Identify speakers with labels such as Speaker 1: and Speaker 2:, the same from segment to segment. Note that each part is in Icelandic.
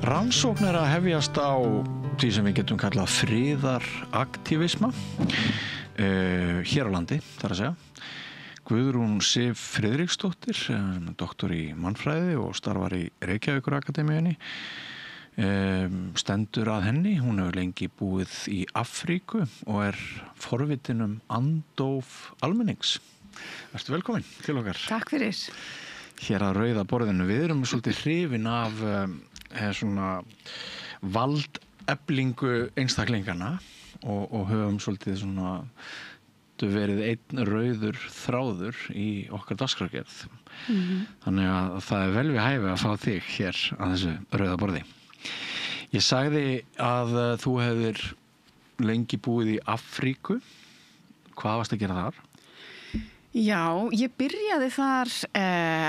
Speaker 1: Rannsókn að hefjast á því sem við getum kallað friðaraktivisma hér á landi, þar að segja. Guðrún Sif Friðriksdóttir, doktor í mannfræði og starfar í Reykjavíkurakademíunni, stendur að henni. Hún hefur lengi búið í Afríku og forvitin andóf almennings. Vertu velkomin til okkar.
Speaker 2: Takk fyrir.
Speaker 1: Hér að rauða borðinu. Við erum svolítið hrifin af svona valdeflingu einstaklingarna og höfum svolítið svona verið einn rauður þráður í okkar dagskrárgerð. Þannig að það vel við hæfi að fá þig hér að þessu rauða borði. Ég sagði að þú hefur lengi búið í Afríku. Hvað varst að gera þar?
Speaker 2: Já, ég byrjaði þar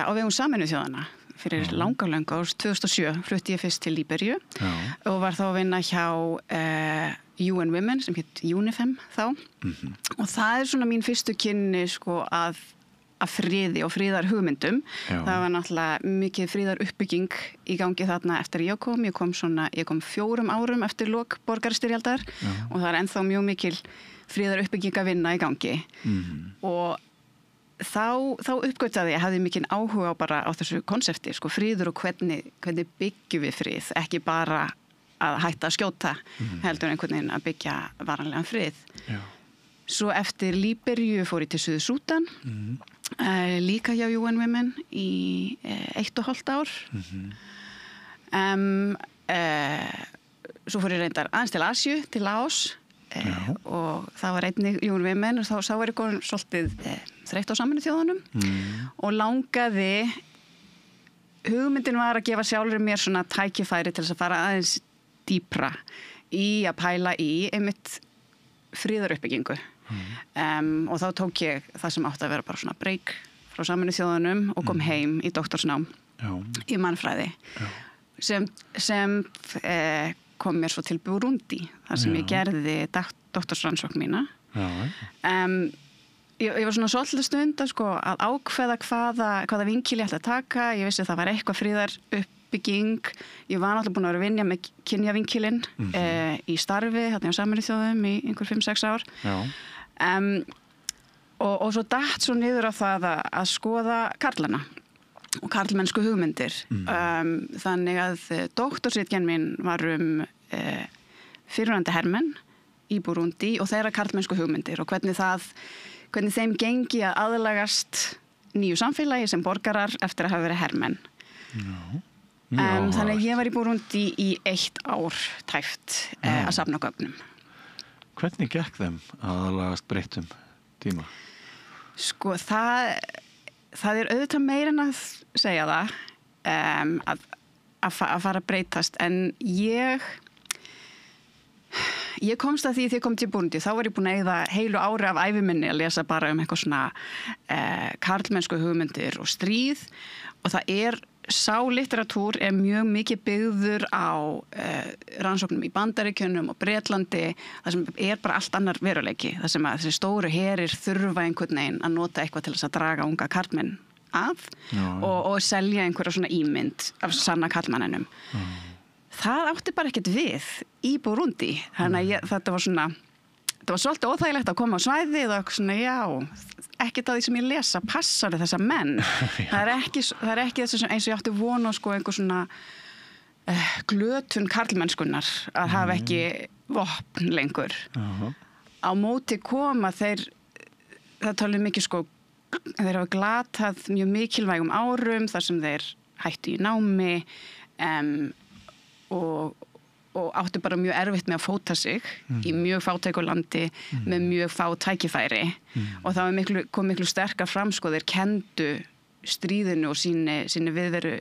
Speaker 2: á vegum Sameinuðu þjóðanna fyrir langa árs 2007. Flutti ég fyrst til Líberíu og var þá að vinna hjá UN Women sem hét UNIFEM þá. Og það svona mín fyrstu kynni sko að friði og friðar hugmyndum. Það var náttúrulega mikið friðar uppbygging í gangi þarna eftir ég kom. Ég kom 4 árum eftir lok borgarastyrjaldar og það ennþá mjög mikil friðar uppbygging að vinna í gangi. Og þá uppgötaði ég hafði mikinn áhuga á þessu konsepti, sko, friður og hvernig byggjum við frið, ekki bara að hætta að skjóta, heldur einhvern veginn að byggja varanlegan frið. Svo eftir Líberíu fór ég til Suður-Súdan, líka hjá UN Women í 1,5 ár. Svo fór ég reyndar aðeins til Asíu, til Laos, og það var einnig UN Women og þá var ég komin svolítið þreytt á Sameinuðu þjóðunum og langaði, hugmyndin var að gefa sjálfur mér svona tækifæri til þess að fara aðeins dýpra í að pæla í einmitt friðaruppbyggingu. Og þá tók ég það sem átti að vera bara svona break frá Sameinuðu þjóðunum og kom heim í doktorsnám í mannfræði sem kom mér svo til Burundi þar sem ég gerði doktorsrannsókn mína. Ég var svona svolítið stund að ákveða hvaða vinkil ég ætla að taka. Ég vissi að það var eitthvað friðaruppbygging. Ég var náttúrulega búin að vera að vinna með kynjavinkilinn í starfi þarna á Sameinuðu þjóðum í einhver 5-6 ár. Og svo datt svo niður á það að skoða karlana og karlmennsku hugmyndir. Þannig að doktorsritgerð mín var fyrrverandi hermenn í Burundi og þeirra karlmennsku hugmyndir og hvernig þeim gengi að aðlagast nýju samfélagi sem borgarar eftir að hafa verið hermenn. Þannig að ég var í Burundi í 1 ár tæft að safna gögnum.
Speaker 1: Hvernig gekk þeim að aðlagast breyttum tíma?
Speaker 2: Sko, það auðvitað meira en að segja það að fara að breytast, en ég komst að því þegar ég kom til Burundi, þá var ég búin að eyða heilu ári af æviminni að lesa bara eitthvað svona karlmennsku hugmyndir og stríð, og sá litteratúr mjög mikið byggður á rannsóknum í Bandaríkjunum og Bretlandi, það sem bara allt annar veruleiki, það sem að þessi stóru herir þurfa einhvern veginn að nota eitthvað til þess að draga unga karlmenn að og selja einhverja svona ímynd af sanna karlmanninum. Það átti bara ekkert við í Burundi, þannig að þetta var svolítið óþægilegt að koma á svæðið og svona, ekkert að því sem ég lesa passar þessa menn. Það ekki þess eins og ég átti vona sko einhver svona glötun karlmennskunnar að hafa ekki vopn lengur. Á móti koma það talið mikið sko, þeir hafa glatað mjög mikilvægum árum þar sem þeir hættu í námi og áttu bara mjög erfitt með að fóta sig í mjög fátæku landi með mjög fá tækifæri og það kom miklu sterkar fram sko, þeir kendu stríðinu og sínu viðveru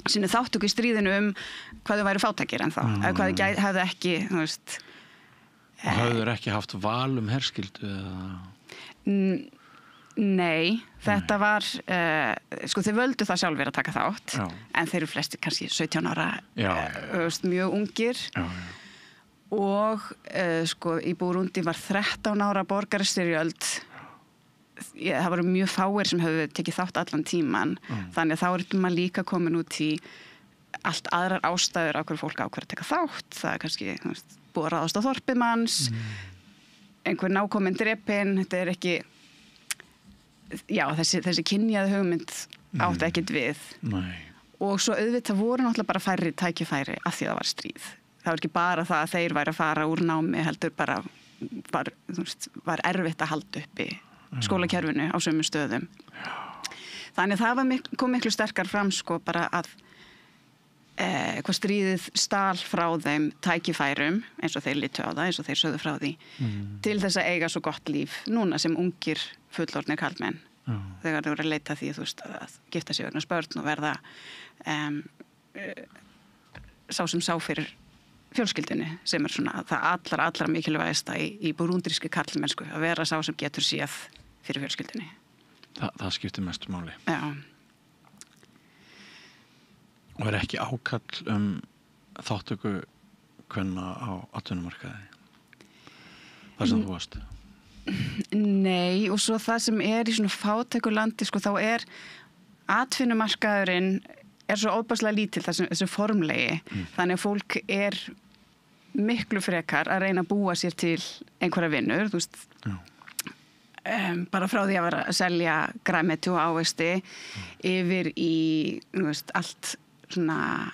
Speaker 2: sínu þáttöku í stríðinu hvað þau væru fátækir ennþá eða hvað þau hefðu ekki
Speaker 1: Og hafðu þeir ekki haft val herskyldu eða?
Speaker 2: Nei, þetta var sko þeir völdu það sjálfir að taka þátt en þeir eru flestir kannski 17 ára mjög ungir og sko í Burundi var 13 ára borgarastyrjöld það voru mjög fáir sem höfðu tekið þátt allan tíman þannig að þá er maður líka komin út í allt aðrar ástæður af hverju fólk ákveður að taka þátt. Það kannski búið að ráðast á þorpið manns, einhver nákominn drepinn, þetta ekki, já, þessi kynjaða hugmynd átti ekkert við.
Speaker 1: Nei.
Speaker 2: Og svo auðvitað voru náttúrulega bara færri tækifæri af því það var stríð. Það var ekki bara það að þeir væri að fara úr námi, heldur bara var erfitt að halda uppi skólakerfinu á sömu stöðum. Þannig það kom miklu sterkar fram sko bara að hvað stríðið stál frá þeim tækifærum, eins og þeir litu á það, eins og þeir sögðu frá því, til þess að eiga svo gott líf núna sem ungir fullorðnir karlmenn. Þegar þau voru að leita því að gifta sig vegna börn og verða sá sem sá fyrir fjölskyldunni, sem svona það allra mikilvægasta í burundískri karlmennsku, að vera sá sem getur séð fyrir fjölskyldunni.
Speaker 1: Það skiptir mestu máli.
Speaker 2: Já.
Speaker 1: Og ekki ákall þáttöku kvenna á atvinnumarkaði? Það sem þú varst?
Speaker 2: Nei, og svo það sem í svona fátæku landi, sko, þá atvinnumarkaðurinn svo óbærslega lítill, þessu formlegi. Þannig að fólk miklu frekar að reyna að búa sér til einhverja vinnur, þú veist, bara frá því að vera að selja grænmeti og ávexti yfir í, þú veist, allt svona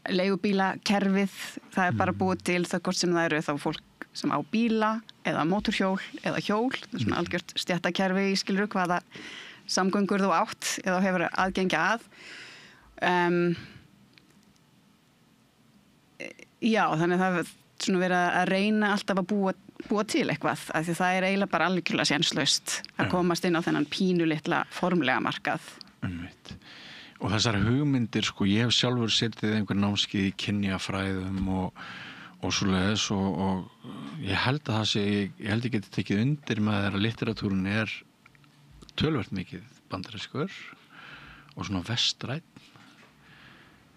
Speaker 2: leigubílakerfið, það bara búið til það hvort sem það eru þá fólk sem á bíla eða mótorhjól eða hjól, svona algjört stéttakerfi í skilur hvaða samgöngur þú átt eða hefur aðgengi að. Já, þannig að það er svona verið að reyna alltaf að búa til eitthvað, af því það eiginlega bara algjörlega sénslaust að komast inn á þennan pínulitla formlega markað.
Speaker 1: Og þessar hugmyndir, sko, ég hef sjálfur setið einhver námskeið í kynjafræðum og svoleiðis og ég held að ég geti tekið undir með að litteratúrun töluvert mikið bandarískur og svona vestræn.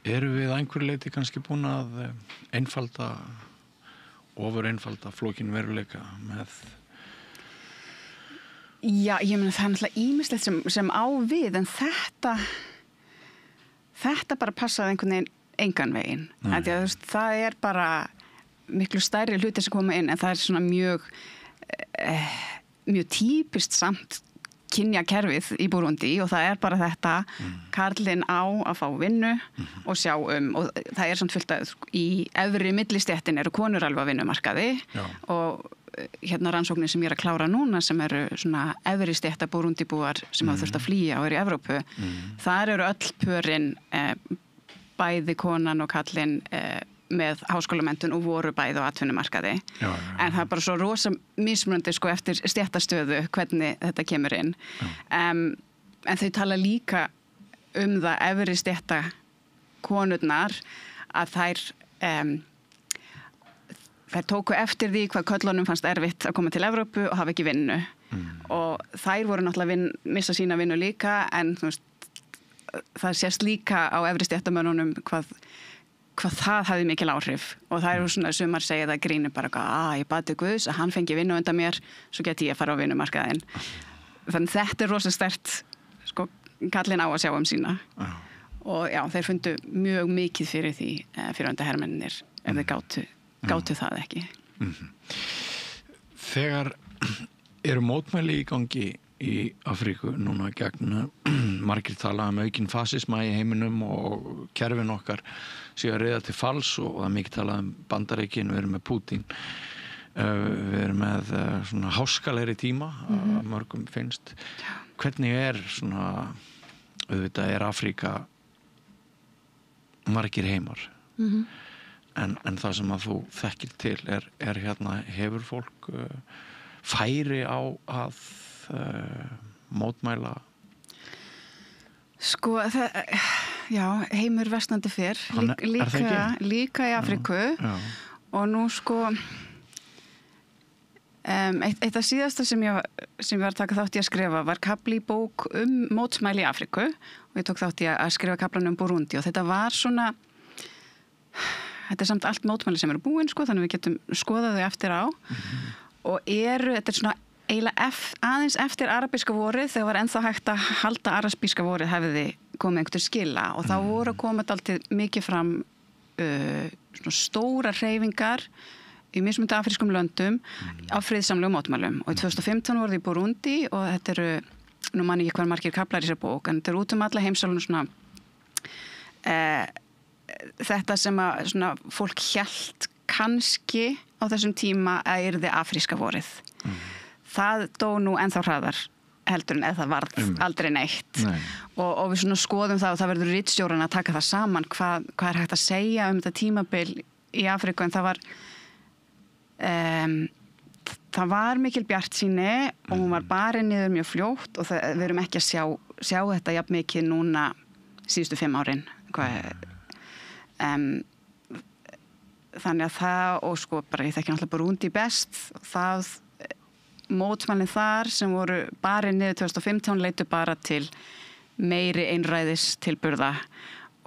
Speaker 1: Erum við að einhverju leyti kannski búin að ofur einfalda flókin veruleika með?
Speaker 2: Já, ég meina það náttúrulega ýmislegt sem á við, en þetta bara passaði einhvern veginn engan veginn. Það bara miklu stærri hlutir sem koma inn, en það svona mjög típist samt kynjakerfið í Burundi og það bara þetta karlinn á að fá vinnu og sjá og það samt fullt að í efri millistéttin eru konur alveg á vinnumarkaði. Og hérna rannsóknir sem ég að klára núna sem eru svona efri stétta Burundibúar sem hafa þurft að flýja og eru í Evrópu, þar eru öll pörin bæði konan og karlinn með háskólamenntun og voru bæði á atvinnumarkaði. En það bara svo rosa mismunandi sko eftir stéttastöðu hvernig þetta kemur inn. En þau tala líka það efri stétta konurnar að þær tóku eftir því hvað köllunum fannst erfitt að koma til Evrópu og hafa ekki vinnu. Og þær voru náttúrulega missa sína vinnu líka, en þú veist, það sést líka á efri stéttamönnunum hvað það hafði mikil áhrif og það eru svona sumar segja það grínir bara ég bað til Guðs að hann fengi vinnu undan mér, svo geti ég að fara á vinnumarkaðinn. Þannig þetta rosa sterkt sko kallinn á að sjá sína. Og já, þeir fundu mjög mikið fyrir því fyrir undarhermennir ef þeir gátu það ekki.
Speaker 1: Þegar eru mótmæli í gangi í Afríku núna gegn margir tala aukinn fasisma í heiminum og kerfin okkar séu að reiða til falls og það mikið talað Bandaríkin, við erum með Putin, við erum með svona háskalegri tíma að mörgum finnst. Hvernig svona, auðvitað Afríka margir heimar, en það sem að þú þekkir til hérna, hefur fólk færi á að mótmæla?
Speaker 2: Sko, já, heimur versnandi fyrr, líka í Afríku. Og nú sko eitt af síðasta sem ég var að taka þátt í að skrifa var kafli í bók mótmæli í Afríku og ég tók þátt í að skrifa kaflann Burundi og þetta var svona þetta samt allt mótmæli sem eru búin sko, þannig við getum skoðað þau eftir á og þetta svona eiginlega aðeins eftir arabíska vorið þegar var ennþá hægt að halda arabíska vorið hefði komið einhvern skila og þá voru að koma alltaf mikið fram svona stóra hreyfingar í mismunandi afrískum löndum á friðsamlegum mótmælum og í 2015 voru þið í Burundi og þetta eru, nú man ég ekki hvað margir kaplar í þessar bók, en þetta eru út alla heimsálfuna svona þetta sem að svona, fólk hélt kannski á þessum tíma að yrði afríska vorið. Það dó nú ennþá hraðar heldur en eða það varð aldrei neitt. Og við svona skoðum það og það verður ritstjóran að taka það saman hvað er hægt að segja þetta tímabil í Afríku, en það var mikil bjartsýni og hún var bara niður mjög fljótt og við erum ekki að sjá þetta jafn mikið núna síðustu 5 árin. Þannig að það, og sko bara ég þekki náttúrulega Burundi best, það mótmælin þar sem voru bara niður 2015 leitu bara til meiri einræðis tilburða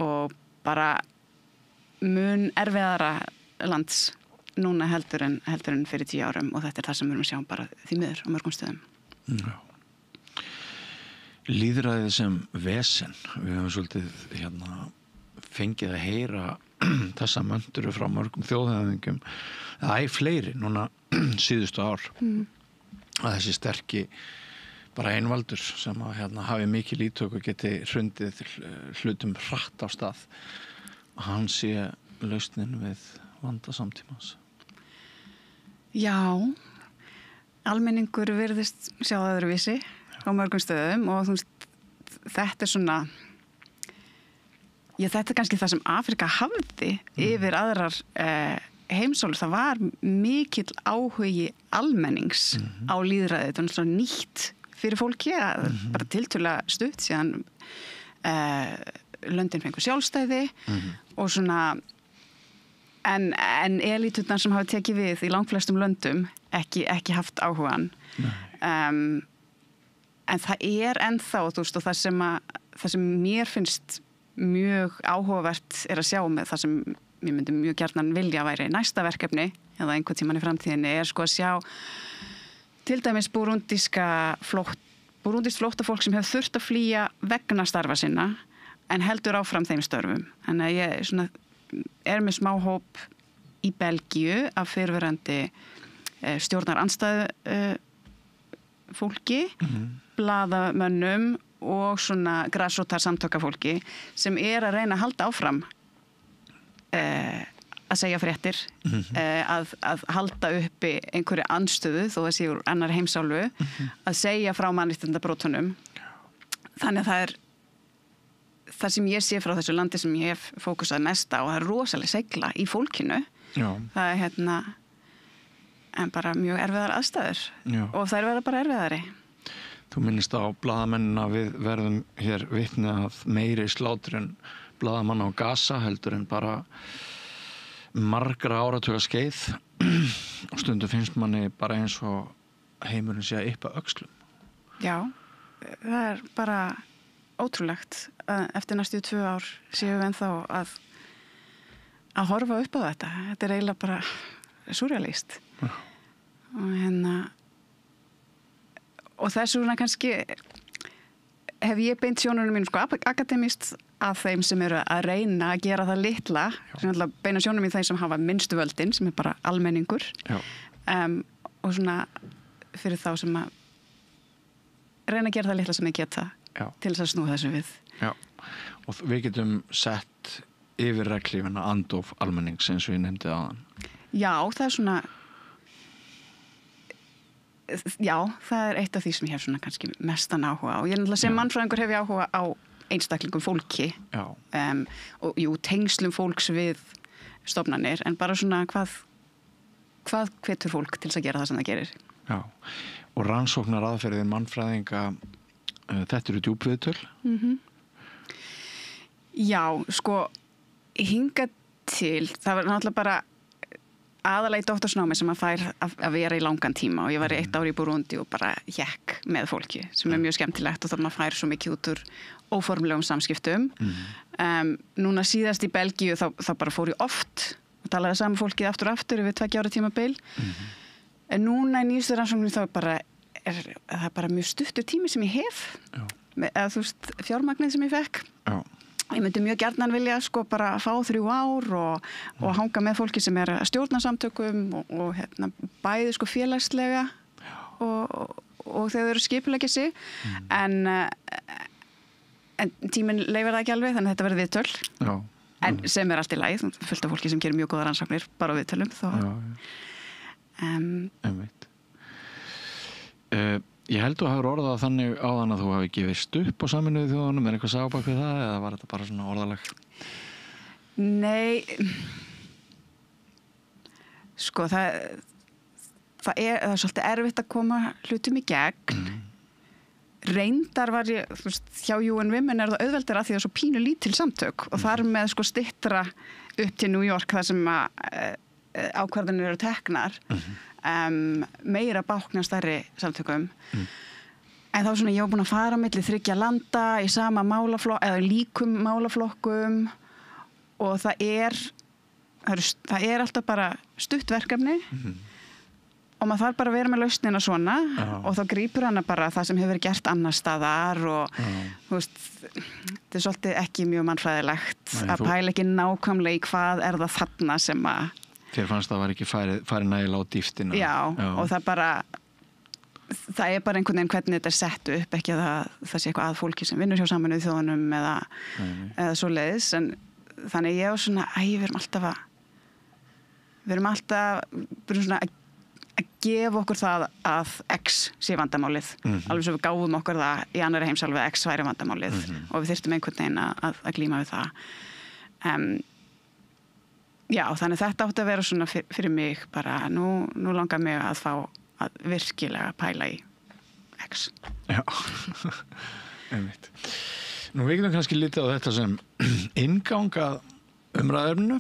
Speaker 2: og bara mun erfiðara lands núna heldur en fyrir 10 árum og þetta er það sem við erum að sjá bara því miður á mörgum stöðum.
Speaker 1: Já. Lýðræðið sem vesen, við höfum svolítið fengið að heyra þessa mönduru frá mörgum þjóðhöfðingum, fleiri núna síðustu ár, að þessi sterki bara einvaldur sem að hafi mikil ítök og geti hrundið hlutum hratt á stað, hann sé lausnin við vanda samtímans.
Speaker 2: Já, almenningur virðist sjá það öðruvísi á mörgum stöðum og þú veist, þetta er svona þetta er kannski það sem Afríka hafði yfir aðrar heimsálfur. Það var mikill áhugi almennings á lýðræði. Þetta var svona nýtt fyrir fólki bara tiltölulega stutt síðan löndin fengu sjálfstæði og svona en elíturnar sem hafa tekið við í langflestum löndum ekki haft áhugan. En það er ennþá, þú veist, og það sem mér finnst mjög áhugavert er að sjá með það sem ég myndi mjög gjarnan vilja væri næsta verkefni eða einhvern tímann í framtíðinni er sko að sjá til dæmis burundískt flóttafólk sem hefur þurft að flýja vegna starfa sinna en heldur áfram þeim störfum. Þannig að ég svona, er með smá hóp í Belgíu af fyrrverandi stjórnarandstæðu fólki, blaðamönnum og svona grassrootar samtökafólki sem er að reyna að halda áfram að segja fréttir, að halda uppi einhverju andstöðu þó að sé úr annar heimsálfu, að segja frá mannréttindabrotunum. Þannig að það er það sem ég sé frá þessu landi sem ég hef fókusað mest á og það er rosalega segla í fólkinu. Já. Það er en bara mjög erfiðar aðstæður. Já. Og það er verið bara erfiðari.
Speaker 1: Þú minnist á blaðamennina við verðum hér vitni að meiri slátur en blaðamanna á Gaza heldur en bara margra áratuga skeið og stundum finnst manni bara eins og heimurinn sé að yppa öxlum.
Speaker 2: Já, það er bara ótrúlegt að eftir næstu 2 ár séum við ennþá að horfa upp á þetta. Þetta er eiginlega bara súrrealískt. Og þess vegna kannski hef ég beint sjónunum mínu sko akademist að þeim sem eru að reyna að gera það litla, sem ætla að beina sjónunum í þeim sem hafa minnstu völdin, sem er bara almenningur, og svona fyrir þá sem að reyna að gera það litla sem þið geta til þess að snúa þessu við.
Speaker 1: Já, og við getum sett yfir reglífina andof almennings eins og ég nefndi áðan.
Speaker 2: Já, það er svona já, það er eitt af því sem ég hef svona kannski mestan áhuga og ég náttúrulega sem mannfræðingur hef ég áhuga á einstaklingum fólki og jú, tengslum fólks við stofnanir en bara svona hvað hvetur fólk til þess að gera það sem það gerir. Já,
Speaker 1: og rannsóknar aðferðir mannfræðinga þetta eru djúpviðtöl?
Speaker 2: Já, sko hingað til, það var náttúrulega bara aðalega í doktorsnámi sem að fær að vera í langan tíma og ég var í 1 ár í Burundi og bara hékk með fólki sem er mjög skemmtilegt og það maður fær svo mikið út úr óformlegum samskiptum. Núna síðast í Belgíu þá bara fór ég oft og talaði saman fólkið aftur og aftur yfir 2 ára tímabil. En núna í nýjustu rannsóknum þá það er bara mjög stuttur tími sem ég hef eða þú veist, fjármagnið sem ég fekk.
Speaker 1: Já.
Speaker 2: Ég myndi mjög gjarnan vilja sko bara fá 3 ár og hanga með fólki sem að stjórna samtökum og hérna, bæði sko félagslega og þegar þau eru skipuleggja sig en tíminn leyfir það ekki alveg þannig að þetta verður viðtöl.
Speaker 1: Já.
Speaker 2: En sem allt í lagi, fullt af fólki sem gerir mjög góða rannsóknir bara á viðtölum þó.
Speaker 1: Einmitt. Ég held þú hafur orðað þannig áðan að þú hafi gefist upp á Sameinuðu þjóðunum, er eitthvað saga bak við það eða var þetta bara svona orðalag?
Speaker 2: Nei, sko það er svolítið erfitt að koma hlutum í gegn. Reyndar var ég, þú veist, hjá UN Women er það auðveldar að því að það er svo pínu lítil samtök og þar með sko styttra upp til New York þar sem ákvarðanir eru teknar. Meira bákna stærri samtökum en þá svona ég var búin að fara milli 3 landa í sama málaflokk eða líkum málaflokkum og það er alltaf bara stutt verkefni og maður þarf bara að vera með lausnina svona og þá grípur hana bara það sem hefur verið gert annars staðar og þú veist, þetta er svolítið ekki mjög mannfræðilegt að pæla ekki nákvæmlega í hvað er það þarna sem að
Speaker 1: Þér fannst það var ekki farið nægilega á dýftina. Já,
Speaker 2: og það er bara einhvern veginn hvernig þetta er sett upp, ekki að það sé eitthvað að fólki sem vinnur hjá Sameinuðu þjóðunum eða svoleiðis, en þannig ég var svona, við erum alltaf svona að gefa okkur það að X sé vandamálið, alveg svo við gáfum okkur það í annarri heimsálfu að X væri vandamálið og við þyrftum einhvern veginn að glíma við það. Já, þannig þetta átti að vera svona fyrir mig bara, nú langar mig að fá að virkilega pæla í X.
Speaker 1: Já, einmitt. Nú við getum kannski litið á þetta sem inngangað umræðefninu,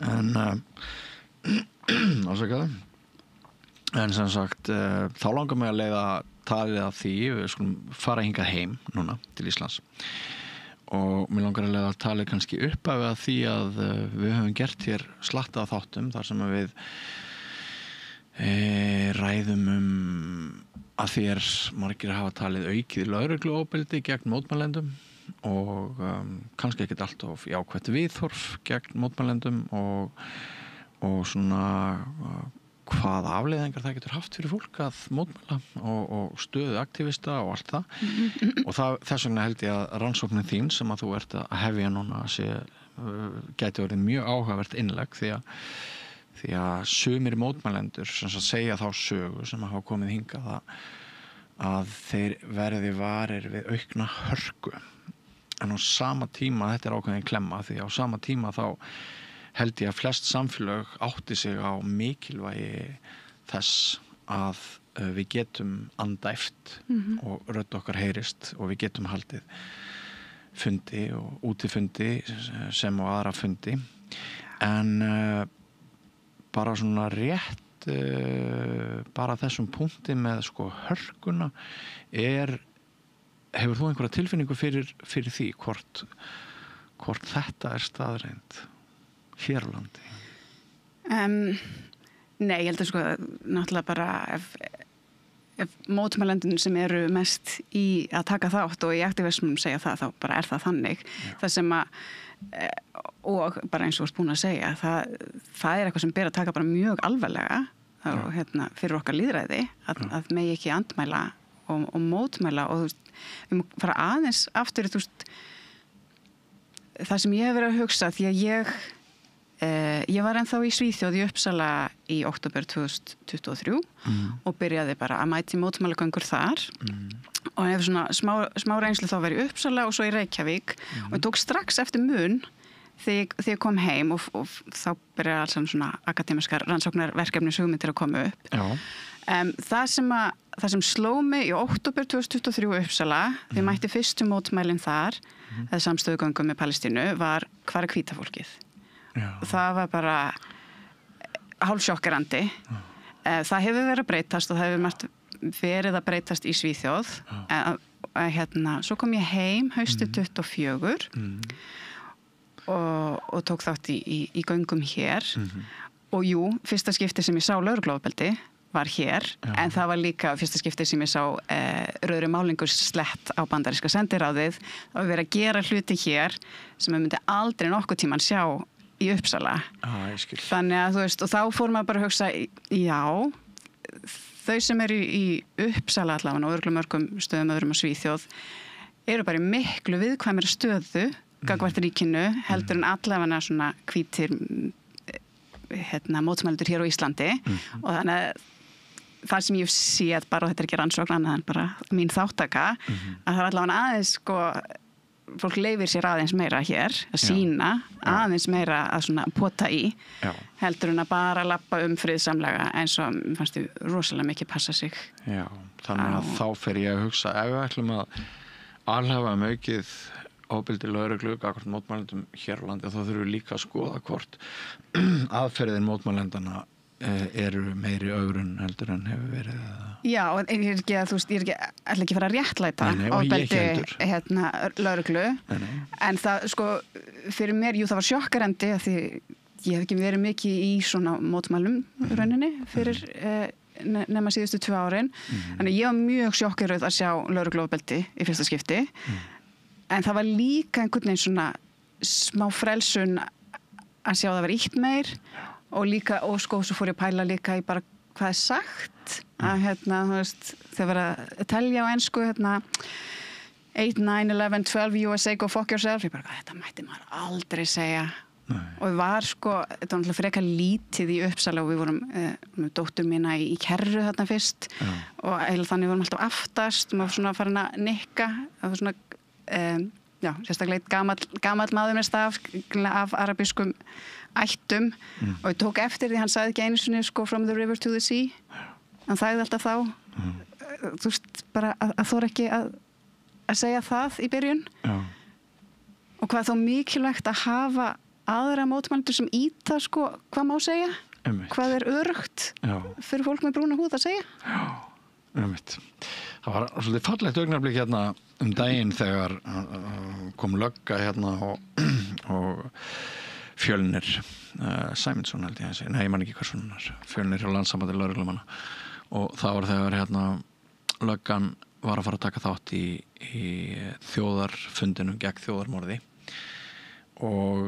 Speaker 1: en ásakaðu, en sem sagt, þá langar mig að leiða talið af því, við skulum fara hingað heim núna til Íslands. Og mér langar að leiða að tala kannski upp af því að við höfum gert hér slatta af þáttum þar sem við ræðum að því margir hafa talið aukið lögregluofbeldi gegn mótmælendum og kannski ekkert alltof jákvætt viðhorf gegn mótmælendum og svona hvaða afleiðingar það getur haft fyrir fólk að mótmæla og stöðu aktivista og allt það og þess vegna held ég að rannsóknin þín sem að þú ert að hefja núna gæti verið mjög áhugavert innlegg því að sumir mótmælendur sem segja þá sögu sem hafa komið hingað að þeir verði varir við aukna hörku en á sama tíma, þetta er ákveðin klemma því á sama tíma þá held ég að flest samfélög átti sig á mikilvægi þess að við getum andæft og rödd okkar heyrist og við getum haldið fundi og útifundi sem og aðra fundi en bara svona rétt bara þessum punkti með sko hörkuna hefur þú einhverja tilfinningu fyrir því hvort þetta er staðreind hér á landi?
Speaker 2: Nei, ég held að sko náttúrulega bara ef mótmælendin sem eru mest í að taka þátt og í aktivismum segja það, þá bara er það þannig. Það sem og bara eins og ert búin að segja, það er eitthvað sem ber að taka bara mjög alvarlega og, fyrir okkar lýðræði að megi ekki andmæla og mótmæla og þú veist, við múum fara aðeins aftur, þú veist, það sem ég hef verið að hugsa því að ég var ennþá í Svíþjóð í Uppsala í október 2023 og byrjaði bara að mæti mótmælagöngur þar og hef svona smá reynslu þá verið í Uppsala og svo í Reykjavík og ég tók strax eftir mun þegar ég kom heim og þá byrjaði alls svona akademiskar rannsóknarverkefni hugmyndir að koma upp. Það sem sló mig í október 2023 í Uppsala, við mætti fyrstu mótmælin þar, eða samstöðugöngum með Palestínu, var hvar er hvíta fólkið? Það var bara hálfsjokkerandi. Það hefur verið að breytast og það hefur margt verið að breytast í Svíþjóð. Svo kom ég heim haustið 24 og tók þátt í göngum hér og jú, fyrsta skipti sem ég sá lögregluofbeldi var hér, en það var líka fyrsta skiptið sem ég sá rauðri málingur slett á bandaríska sendiráðið. Það var verið að gera hluti hér sem ég myndi aldrei nokkuð tíman sjá í Uppsala.
Speaker 1: Ég skil.
Speaker 2: Þannig að þú veist, og þá fór maður bara að hugsa, já, þau sem eru í Uppsala allavega og örugglega mörgum stöðum öðrum á Svíþjóð eru bara í miklu viðkvæmri stöðu gagnvart ríkinu heldur en allavega svona hvítir mótmælendur hér á Íslandi og þannig að það sem ég séð bara, og þetta ekki rannsókn annað en bara mín þáttaka, að það allavega aðeins sko, fólk leifir sér aðeins meira hér, að sýna aðeins meira að svona pota í heldur en að bara lappa friðsamlega eins og fannst ég rosalega mikið passa sig.
Speaker 1: Já, þannig að þá fer ég að hugsa ef við ætlum að alhafa aukið ofbeldi lögreglu gagnvart mótmælendum hér á landi, þá þurfum við líka að skoða hvort aðferðin mótmælendana eru meiri ögrun heldur en hefur verið.
Speaker 2: Já, og ég er ekki að, þú veist, ég er ekki að fara að réttlæta ofbeldi lögreglu, en það, sko, fyrir mér, það var sjokkarandi að því ég hef ekki verið mikið í svona mótmælum rauninni fyrir nema síðustu 2 árin, þannig ég var mjög sjokkeruð að sjá lögreglu ofbeldi í fyrsta skipti. En það var líka einhvern veginn svona smá frelsun að sjá það vera ítt meir og líka, og sko, svo fór ég að pæla líka í bara hvað er sagt að þú veist, þegar verið að telja á ensku 8, 9, 11, 12 USA go fuck yourself, ég bara, þetta mætti maður aldrei segja. Og við var sko, þetta var náttúrulega frekar lítið í Uppsala og við vorum með dóttur mína í kerru þarna fyrst og eiginlega þannig vorum alltaf aftast, maður svona farin að nikka, það var svona sérstaklega gamall maður með staf af arabískum ættum og ég tók eftir því hann sagði ekki einu sinni sko from the river to the sea, hann sagði alltaf þá þú veist bara að þóra ekki að segja það í byrjun og hvað þá mikilvægt að hafa aðra mótmælendur sem íta sko hvað má segja, hvað er öruggt fyrir fólk með brúna húð að segja.
Speaker 1: Það var svolítið fallegt augnablik hérna daginn þegar kom lögga hérna og Fjölnir Sæmundsson held ég að segja, nei ég man ekki hversu hann Fjölnir hjá Landssambandi lögreglumanna og það var þegar hérna löggan var að fara að taka þátt í þjóðarfundinum gegn þjóðarmorði og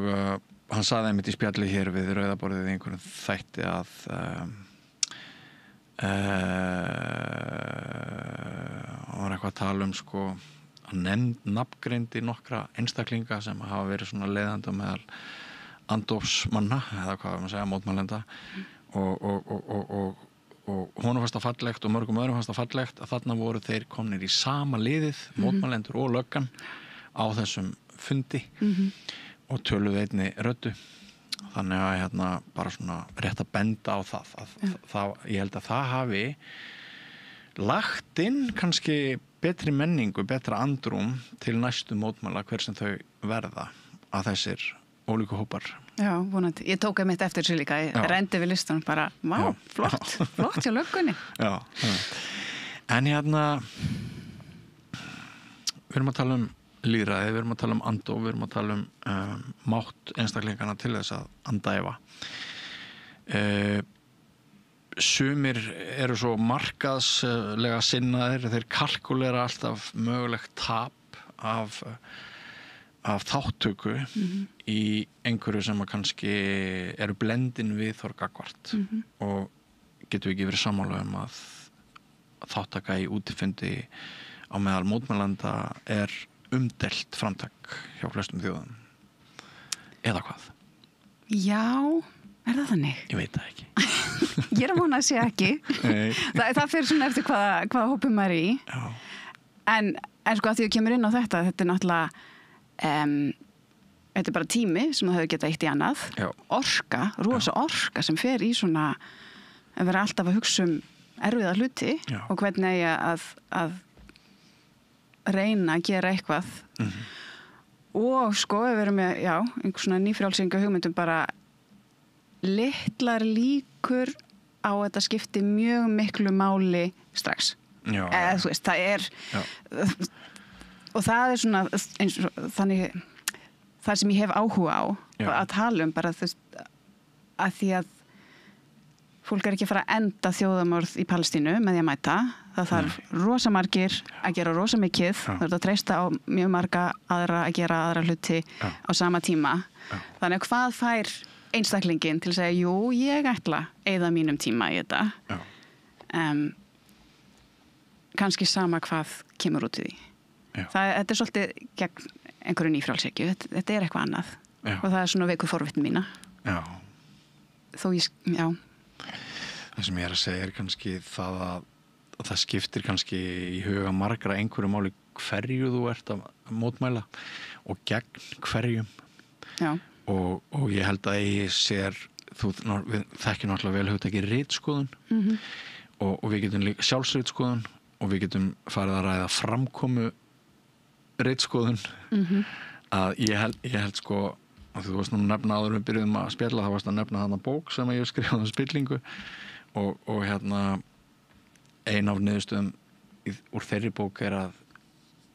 Speaker 1: hann sagði einmitt í spjalli hér við Rauðaborðið í einhverjum þætti að var eitthvað að tala sko að nafngreindi nokkra einstaklinga sem hafa verið svona leiðandi meðal andófsmanna eða hvað maður segja, mótmælenda og honum fannst það fallegt og mörgum öðrum fannst það fallegt að þarna voru þeir komnir í sama liðið, mótmælendur og löggan á þessum fundi og töluðu einni röddu. Þannig að hérna bara svona rétt að benda á það ég held að það hafi lagt inn kannski betri menningu, betra andrúm til næstu mótmæla hver sem þau verða að þessir ólíku hópar.
Speaker 2: Já, vonandi. Ég tók mitt eftir sér líka, ég rendi við listan bara, vá, flott hjá löggunni. Já.
Speaker 1: En hérna við erum að tala lýðræði, við erum að tala andóf, við erum að tala mátt einstaklingana til þess að andæfa. Sumir eru svo markaðslega sinnaðir, þeir kalkulera alltaf mögulegt tap af þáttöku í einhverju sem að kannski eru blendin við gagnvart og getum við ekki verið sammála að þáttaka í útifundi á meðal mótmælenda er umdelt framtak hjá flestum þjóðum eða hvað? Já, er það þannig? Ég veit það ekki.
Speaker 2: Ég er að vona að segja ekki. það fyrir svona eftir hvaða hópum maður er í. En sko að því þú kemur inn á þetta er náttúrulega þetta er bara tími sem það hefur getað eitt í annað. Orka, rosa orka sem fer í svona að vera alltaf að hugsa erfiða hluti og hvernig að reyna að gera eitthvað og sko við erum með einhver svona nýfrjálsinga hugmyndum bara litlar líkur á þetta skipti mjög miklu máli strax eða þú veist, það er og það er svona eins og þannig það sem ég hef áhuga á að tala bara þess að því að fólk ekki að fara að enda þjóðamorð í Palestínu með því að mæta. Það þarf rosa margir að gera rosa mikið. Það þarf að treysta á mjög marga aðra að gera aðra hluti á sama tíma. Þannig að hvað fær einstaklingin til að segja, jú, ég ætla að eyða mínum tíma í þetta. Kannski sama hvað kemur út í því. Þetta svolítið gegn einhverju nýfrálshyggju. Þetta eitthvað annað. Og það svona veiku forvitni mína.
Speaker 1: Já.
Speaker 2: Þó já.
Speaker 1: Það sem ég að segja kannski það að það skiptir kannski í huga margra einhverju máli hverju þú ert að mótmæla og gegn hverjum.
Speaker 2: Já.
Speaker 1: Og ég held að ég sér, við þekkjum náttúrulega vel hugtakið ritskoðun og við getum líka sjálfsritskoðun og við getum farið að ræða framkomu ritskoðun að ég held sko að þú varst nú að nefna áður við byrjuðum að spjalla, þá varst að nefna þarna bók sem ég skrifaði um spillingu og ein af niðurstöðum úr þeirri bók að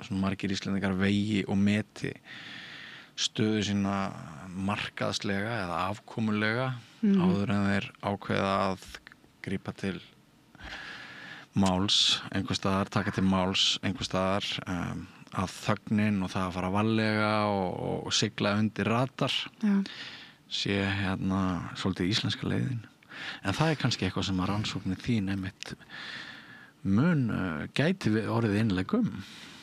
Speaker 1: svona margir Íslendingar vegi og meti stöðu sína markaðslega eða afkomulega áður en þeir ákveða að grípa til máls einhvers staðar, taka til máls einhvers staðar að þögnin og það að fara varlega og sigla undir radar sé svolítið íslenska leiðin. En það kannski eitthvað sem að rannsóknin þín einmitt gæti orðið innlegum.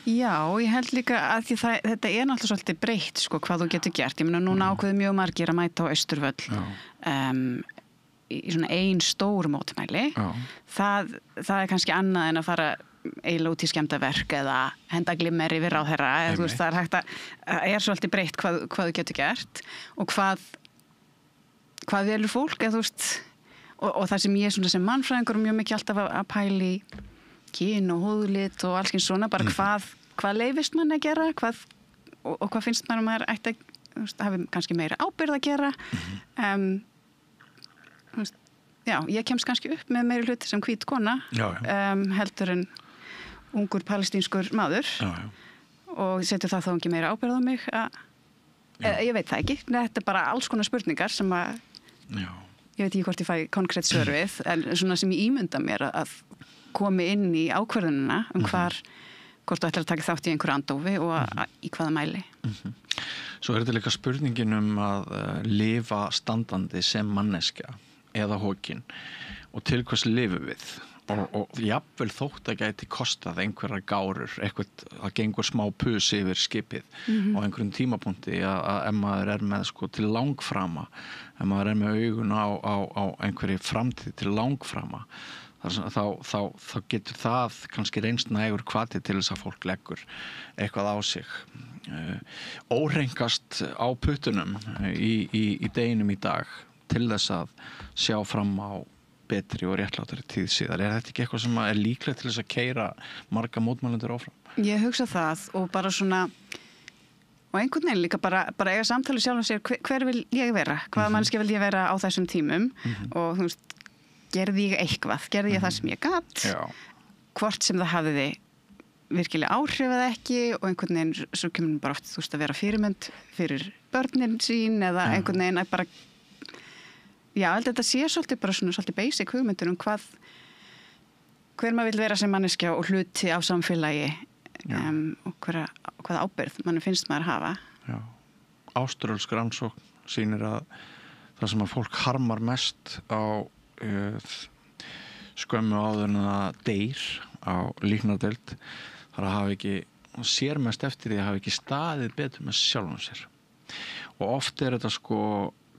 Speaker 2: Já, ég held líka að þetta náttúrulega svolítið breytt sko, hvað þú getur gert. Ég meina núna ákveðu mjög margir að mæta á Austurvöll í svona ein stór mótmæli. Það kannski annað en að fara eiginlega út í skemmdarverk eða henda glimmer yfir á þeirra. Þú veist, það er svolítið breytt hvað þú getur gert og hvað velur fólk eða þú veist og það sem ég svona sem mannfræðingur mjög mikið alltaf að pæli kyn og húðlit og alls eins svona bara hvað leyfist mann að gera og hvað finnst mann að maður ætti að hafi kannski meira ábyrgð að gera já, ég kemst kannski upp með meiri hluti sem hvít kona heldur en ungur palestínskur maður og setur það þá ekki meira ábyrgð á mig ég veit það ekki, þetta er bara alls konar spurningar sem að ég veit ekki hvort ég fæ konkrétt svör við en svona sem ég ímynda mér að komi inn í ákvörðunina hvort þú ætlar að taka þátt í einhverju andófi og í hvaða mæli.
Speaker 1: Svo er þetta líka spurningin að lifa standandi sem manneskja eða hókin og til hvers lifum við og jafnvel þótt að gæti kostað einhverjar gárur, það gengur smá pus yfir skipið á einhverjum tímapunkti að ef maður með sko til langframa, ef maður með augun á einhverju framtíð til langframa þá getur það kannski reynst nægur hvati til þess að fólk leggur eitthvað á sig óhrengast á puttunum í deginum í dag til þess að sjá fram á betri og réttlátari tíð síðar. Er þetta ekki eitthvað sem er líklegt til þess að keyra marga mótmælendur áfram?
Speaker 2: Ég hugsa það og bara svona og einhvern veginn líka bara eiga samtali sjálf og sér hver vil ég vera? Hvaða manneskja vil ég vera á þessum tímum? Og þú veist, gerði ég eitthvað? Gerði ég það sem ég gat? Hvort sem það hafiði virkilega áhrif eða ekki og einhvern veginn svo kemur bara oft þú veist að vera fyrirmynd fyrir börnin sín eða einhvern veginn að bara já, þetta sé svolítið bara svona svolítið basic hugmyndur hver maður vil vera sem manneskja og hluti á samfélagi og hvaða ábyrgð mann finnst maður hafa.
Speaker 1: Já. Áströlsk rannsókn sýnir að það sem að fólk harmar mest á skömmu áður en það deyr á líknardeild þar að hafa ekki sér mest eftir því að hafa ekki staðið betur með sjálfum sér og oft er þetta sko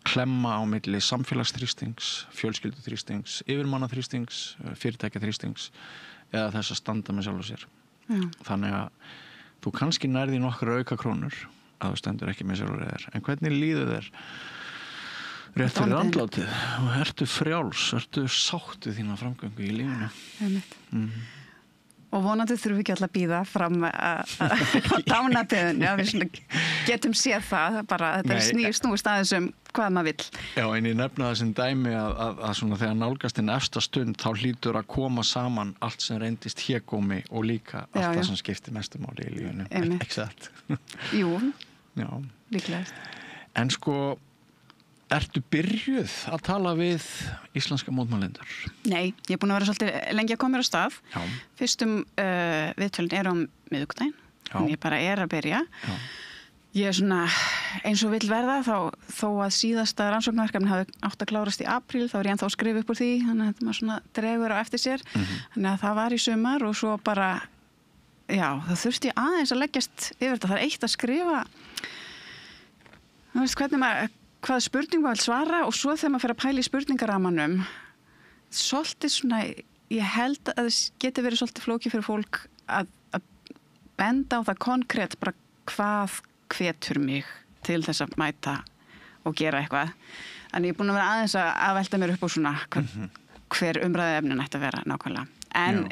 Speaker 1: klemma á milli samfélagsþrýstings, fjölskylduþrýstings, yfirmannaþrýstings, fyrirtækjaþrýstings eða þess að standa með sjálf og sér. Þannig að þú kannski nærði nokkra aukakrónur að þú stendur ekki með sjálf og þér. En hvernig líður þér rétt fyrir andlátið? Ertu frjáls? Ertu sátt við þína framgöngu í lífinu?
Speaker 2: Og vonandi þurfum við ekki alltaf að bíða fram á dánatöðunni að við getum séð það bara þetta snúist aðeins hvað maður vill.
Speaker 1: Já, en ég nefna það sem dæmi að svona þegar nálgast inn efsta stund þá hlýtur að koma saman allt sem reyndist hégómi og líka allt það sem skiptir mestu máli í lífinu. Ekki satt?
Speaker 2: Jú, líklega.
Speaker 1: En sko Ertu byrjuð að tala við íslenska mótmælendur?
Speaker 2: Nei, ég búin að vera svolítið lengi að koma mér á stað.
Speaker 1: Já.
Speaker 2: Fyrstum viðtölin á miðvikudaginn, þannig ég bara að byrja.
Speaker 1: Já.
Speaker 2: Ég svona, eins og vill verða, þó að síðasta rannsóknarverkefni hafi átt að klárast í apríl, þá ég ennþá að skrifa upp úr því, þannig að þetta maður svona dregur á eftir sér. Þannig að það var í sumar og svo bara, já, þá þurfti ég aðeins að leggjast yfir þetta. Það er eitt að skrifa, þú veist, hvað spurning maður vil svara og svo þegar maður fer að pæla í spurningaramanum, svolítið svona, ég held að það geti verið svolítið flókið fyrir fólk að benda á það konkrétt bara hvað hvetur mig til þess að mæta og gera eitthvað. Þannig ég er búin að vera aðeins að velta mér upp úr svona hver umræðu efnin ætti að vera nákvæmlega. En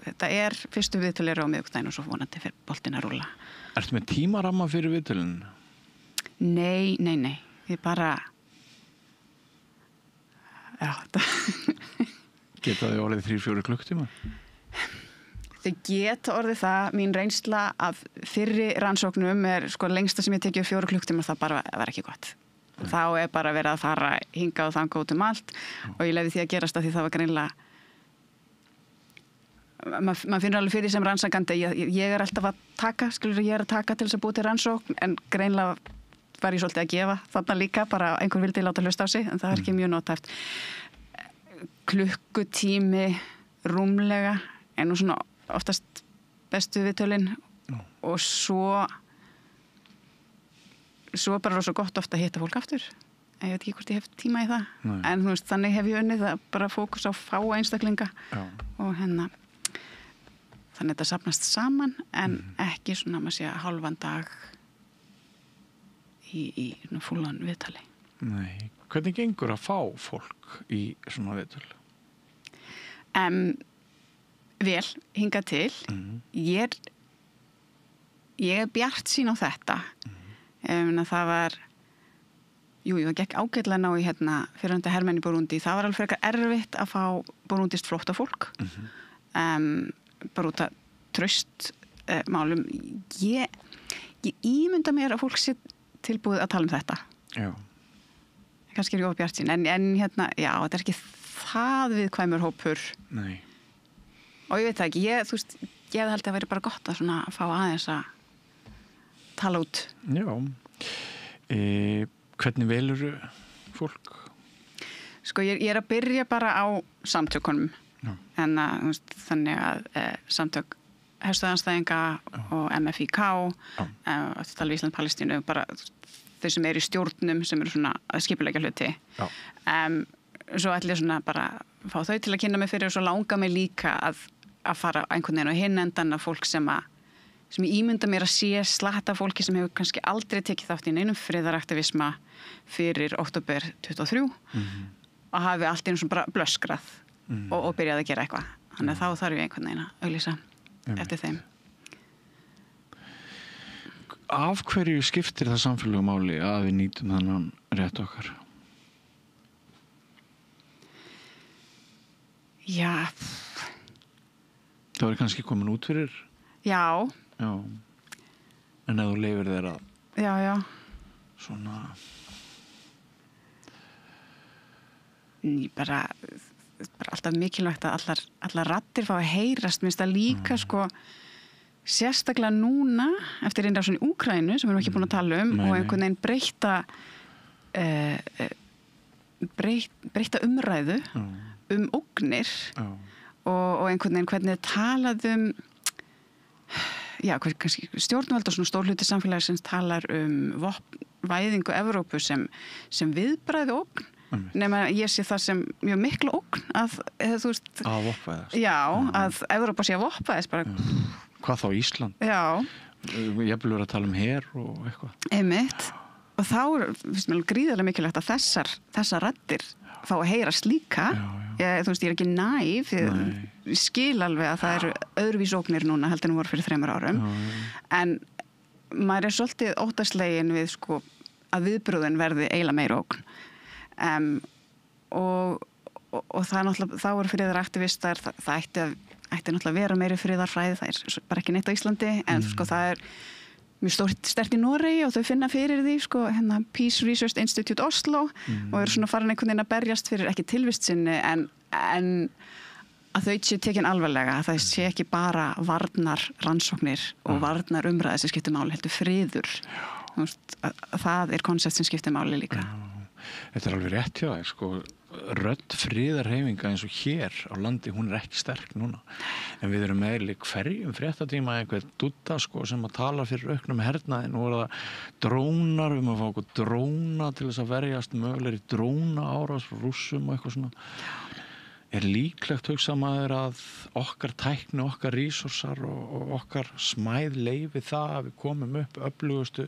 Speaker 2: þetta er fyrstu viðtölir á miðvikudaginn og svo vonandi fyrir boltinn að rúlla.
Speaker 1: Ertu með tímaramma fyrir viðtölin?
Speaker 2: Nei. Ég bara... Já, þetta...
Speaker 1: Geta þau orðið 3-4 klukktíma?
Speaker 2: Þau geta orðið það. Mín reynsla af fyrri rannsóknum er sko lengsta sem ég tekið 4 klukktíma, það bara var ekki gott. Þá er bara verið að fara hinga og þanga út allt og ég leyfi því að gerast að því það var greinilega... Maður finnur alveg fyrir sem rannsakandi, ég er alltaf að taka, ég er að taka til þess að búa til rannsókn, en greinlega var ég svolítið að gefa þarna líka, bara einhver vildi láta hlusta á sig, en það er ekki mjög notæft. Klukkutími rúmlega, en nú svona oftast bestu viðtölin og svo bara rosa gott ofta að hitta fólk aftur. Ég veit ekki hvort ég hef tíma í það. Nei. En þú veist, þannig hef ég unnið það bara fókus á fá einstaklinga. Já. Og þannig þetta safnast saman en ekki svona maður sé hálfan dag í fullan viðtali.
Speaker 1: Nei, hvernig gengur að fá fólk í svona viðtöl?
Speaker 2: Vel, hingað til. Ég er bjartsýn á þetta. Það var það gekk ágætlega ná í fyrrandi hermenn í Burundi. Það var alveg frekar erfitt að fá burundist flóttafólk. Bara út að traust málum. Ég ímynda mér að fólk sé tilbúið að tala um þetta. Já. Kannski er ég of bjartsýn, en já, þetta er ekki það viðkvæmur hópur. Nei. Og ég veit það ekki, þú veist, ég held að það væri bara gott að svona fá aðeins að tala út.
Speaker 1: Já. Hvernig velurðu fólk?
Speaker 2: Sko, ég er að byrja bara á samtökunum. Já. Þannig að samtök herstöðanstæðinga og MFIK Ísland Palestínu, bara þau sem eru í stjórnum sem eru svona að skipuleggja hluti. Svo ætla ég svona bara fá þau til að kynna mig fyrir og svo langa mig líka að fara einhvern veginn á hinn endan af fólk sem ég ímynda mér að sé slata fólki sem hefur kannski aldrei tekið þátt í neinum friðaraktivisma fyrir október 23 og hafi allt einu svona bara blöskrað og byrjaði að gera eitthvað. Þannig að þá þarf ég einhvern veginn að auglýsa eftir þeim.
Speaker 1: Af hverju skiptir það samfélögum máli að við nýtum þennan rétt okkar?
Speaker 2: Já.
Speaker 1: Það var kannski komin út fyrir?
Speaker 2: Já.
Speaker 1: Já. En ef þú leyfir þér að...
Speaker 2: Já.
Speaker 1: Svona...
Speaker 2: Bara alltaf mikilvægt að allar raddir fá að heyrast, minnst að líka sko sérstaklega núna eftir innrásin í Úkraínu sem við erum ekki búin að tala um og einhvern veginn breyta umræðu ógnir og einhvern veginn hvernig talað kannski stjórnvöld og svona stórhluti samfélagsins talar væðingu Evrópu sem viðbragð ógn. Nema ég sé það sem mjög miklu ógn að
Speaker 1: vopnaðist.
Speaker 2: Já, að Evrópa sé að vopnaðist bara.
Speaker 1: Hvað þá Ísland?
Speaker 2: Já.
Speaker 1: Ég vil vera að tala um her og eitthvað.
Speaker 2: Einmitt. Og þá finnst mér gríðarlega mikilvægt að þessar raddir fá að heyrast líka. Ég er ekki næf, ég skil alveg að það eru öðruvís ógnir núna heldur en voru fyrir 3 árum. En maður er svolítið óttaslegin við sko að viðbröðin verði eiginlega meira ógn. Og það náttúrulega, þá eru friðaraktivistar, það ætti náttúrulega að vera meiri friðarfræði, það er bara ekki neitt á Íslandi, en sko það er mjög sterkt í Noregi og þau finna fyrir því sko, hérna Peace Research Institute Oslo og eru svona farin einhvern veginn að berjast fyrir ekki tilvist sinni en að þau sé tekin alvarlega, að það sé ekki bara varnar rannsóknir og varnar umræði sem skiptir máli, heldur friður. Það konsept sem skiptir máli líka.
Speaker 1: Þetta alveg rétt hjá þér, sko. Rödd friðarhreyfinga eins og hér á landi, hún ekki sterk núna. En við erum með hverjum fréttatíma einhver dúdda, sko, sem að tala fyrir auknum hernaði. Nú það drónar, við maður fá okkur dróna til þess að verjast mögulegri dróna árás frá Rússum og eitthvað svona. Líklegt hugsa maður að okkar tækni, okkar resursar og okkar smæð leyfi það að við komum upp öflugustu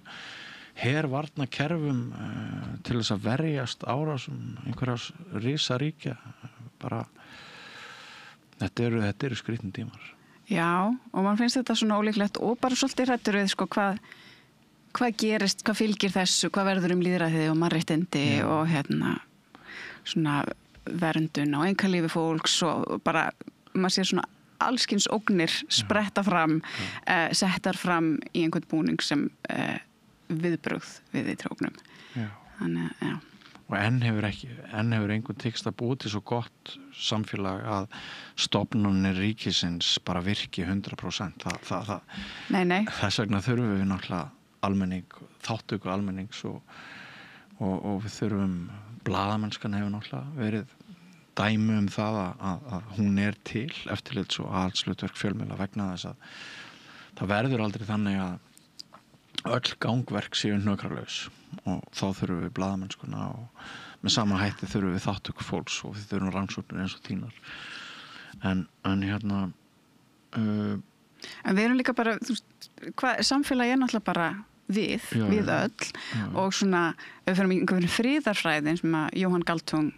Speaker 1: hervarnarkerfum til þess að verjast árásum einhverjars risaríkja. Bara þetta eru skrýtnir tímar.
Speaker 2: Já, og man finnst þetta svona ólíklegt og bara svolítið hræddur við sko hvað gerist, hvað fylgir þessu, hvað verður lýðræði og mannréttindi og hérna svona verndun og einkalífi fólks og bara maður sér svona allskins ógnir spretta fram, settar fram í einhvern búning sem viðbrögð við því tróknum. Þannig, já.
Speaker 1: Og enn hefur einhvern tekst að búi til svo gott samfélag að stofnanir ríkisins bara virki 100%.
Speaker 2: Nei.
Speaker 1: Þess vegna þurfum við náttúrulega þáttöku almennings og við þurfum blaðamennskan hefur náttúrulega verið dæmi það að hún til eftirlits og aðhaldshlutverk fjölmiðla vegna þess að það verður aldrei þannig að öll gangverk séu hnökralaus og þá þurfum við blaðamennskuna og með sama hætti þurfum við þáttöku fólks og við þurfum rannsóknir eins og þínar en hérna
Speaker 2: En við erum líka bara samfélagi náttúrulega bara við öll og svona ef við fyrir einhverjum friðarfræðin sem að Jóhann Galtung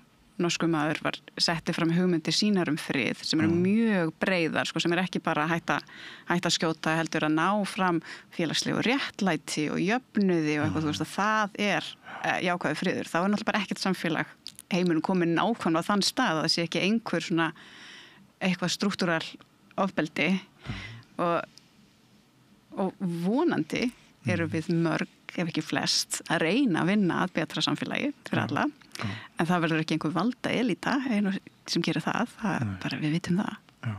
Speaker 2: norsku maður setti fram hugmyndir sínar frið sem eru mjög breiðar sko, sem ekki bara hægt að skjóta heldur að ná fram félagslegu réttlæti og jöfnuði og eitthvað, þú veist, það jákvæður friður. Þá náttúrulega bara ekkert samfélag heimurinn komin nákvæmlega á þann stað að það sé ekki einhver svona eitthvað struktúral ofbeldi og vonandi eru við mörg, ef ekki flest, að reyna að vinna að betra samfélagi fyrir alla. En það verður ekki einhver valda elita sem gerir það bara við vitum það.
Speaker 1: Já.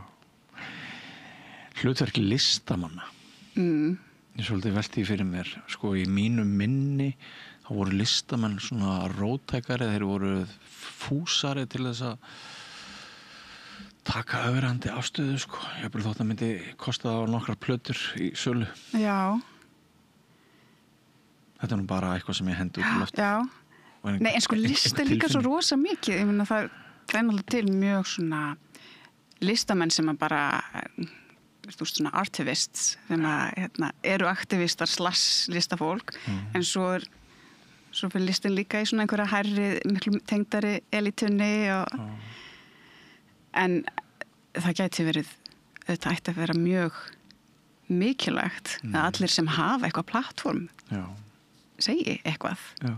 Speaker 1: Hlutverk listamanna. Ég svolítið velti fyrir mér, sko, í mínu minni þá voru listamenn svona róttækari, þeir voru fúsari til þess að taka öfrandi afstöðu, sko. Ég bara þótt að myndi kosta á nokkrar plötur í sölu.
Speaker 2: Já.
Speaker 1: Þetta nú bara eitthvað sem ég hendi út í loftið.
Speaker 2: Já. Nei, en sko list líka svo rosa mikið. Ég meina það náttúrulega til mjög svona listamenn sem að bara svona artivists sem að eru aktivistar / listafólk en svo fyrir listin líka í svona einhverja hærri, miklu tengdari elitunni en það gæti verið þetta ætti að vera mjög mikilvægt að allir sem hafa eitthvað plattform segi eitthvað.
Speaker 1: Já.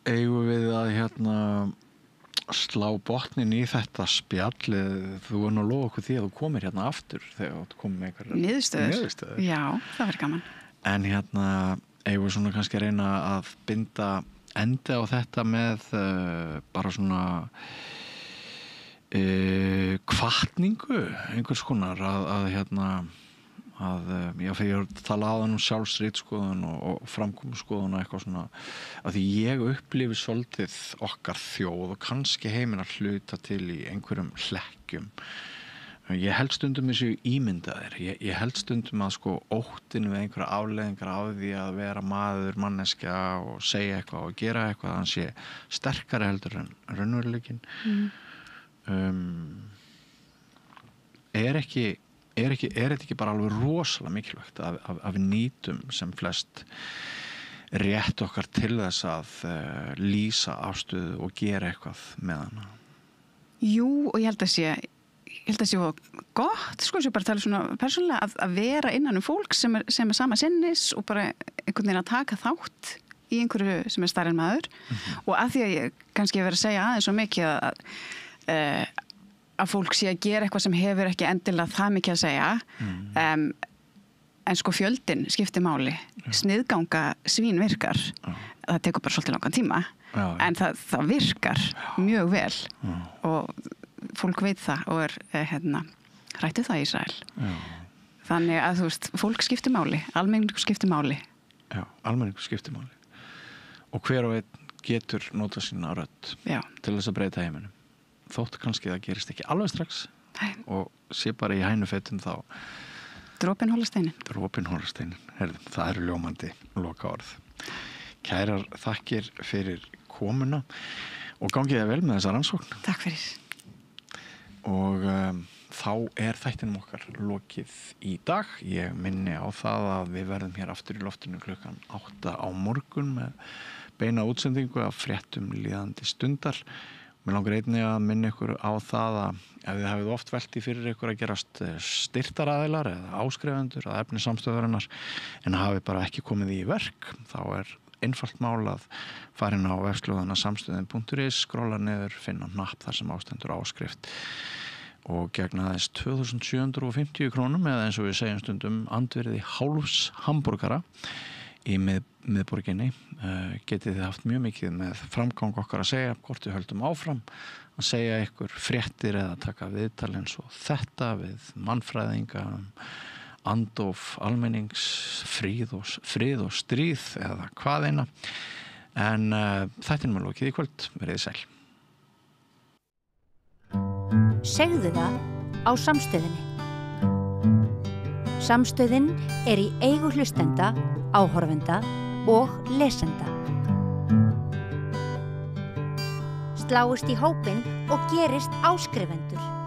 Speaker 1: Eigum við að slá botnin í þetta spjall þú nú að lofa okkur því að þú komir aftur þegar þú komir með einhverjar
Speaker 2: niðurstöður. Já, það verður gaman. En
Speaker 1: eigum við svona kannski að reyna að binda endi á þetta með bara svona hvatningu einhvers konar ég tala aðan sjálfsritskoðun og framkomuskoðun og eitthvað svona að því ég upplifi svolítið okkar þjóð og kannski heiminn að hluta til í einhverjum hlekkjum. Ég held stundum þessu ímyndaðir. Ég held stundum að sko óttin við einhverja afleiðingar á því að vera maður, manneskja og segja eitthvað og gera eitthvað hann sé sterkari heldur en raunveruleikinn. Er þetta ekki bara alveg rosalega mikilvægt að við nýtum sem flest rétt okkar til þess að lýsa afstöðu og gera eitthvað með hana?
Speaker 2: Jú, og ég held að sé gott, sko, sem bara tala svona persónulega að vera innan fólk sem er sama sinnis og bara einhvern veginn að taka þátt í einhverju sem stærri en maður og að því að ég kannski verið að segja aðeins svo mikið að fólk sé að gera eitthvað sem hefur ekki endilega það mikið að segja en sko fjöldin skiptir máli sniðganga svín virkar það tekur bara svolítið langan tíma en það virkar mjög vel og fólk veit það og rættu það í Ísrael þannig að þú veist, fólk skiptir máli almenningur skiptir máli
Speaker 1: Já, almenningur skiptir máli og hver og einn getur notað sína rödd til þess að breyta heiminum þótt kannski það gerist ekki alveg strax og sé bara í hænufetum þá
Speaker 2: Dropinn hólar steinin.
Speaker 1: Herðum, það eru ljómandi lokaorð. Kærar þakkir fyrir komuna og gangið þér vel með þessa rannsókn.
Speaker 2: Takk fyrir.
Speaker 1: Og þá þættinum okkar lokið í dag. Ég minni á það að við verðum hér aftur í loftinu klukkan 8 á morgun með beina útsendingu af fréttum líðandi stundar. Mér langar einnig að minna ykkur á það að ef þið hafið oft velt í fyrir ykkur að gerast styrktaraðilar eða áskrifendur að efni samstöðurinnar en hafi bara ekki komið í verk, þá einfalt mál að fara inn á vefslóðuna samstöðin.is, skrolla niður, finna hnapp þar sem ástendur áskrift og gegna þess 2750 krónum eða eins og við segjum stundum andvirði hálfs hamborgara í miðborginni getið þið haft mjög mikið með framgang okkar að segja hvort við höldum áfram að segja ykkur fréttir eða taka viðtal eins og þetta við mannfræðinga andof almennings frið og stríð eða hvað eina en þættinum lokið í kvöld, verið sæl
Speaker 3: Segðu það á Samstöðinni Samstöðin í eigu hlustenda, áhorfenda og lesenda. Sláist í hópinn og gerist áskrifendur.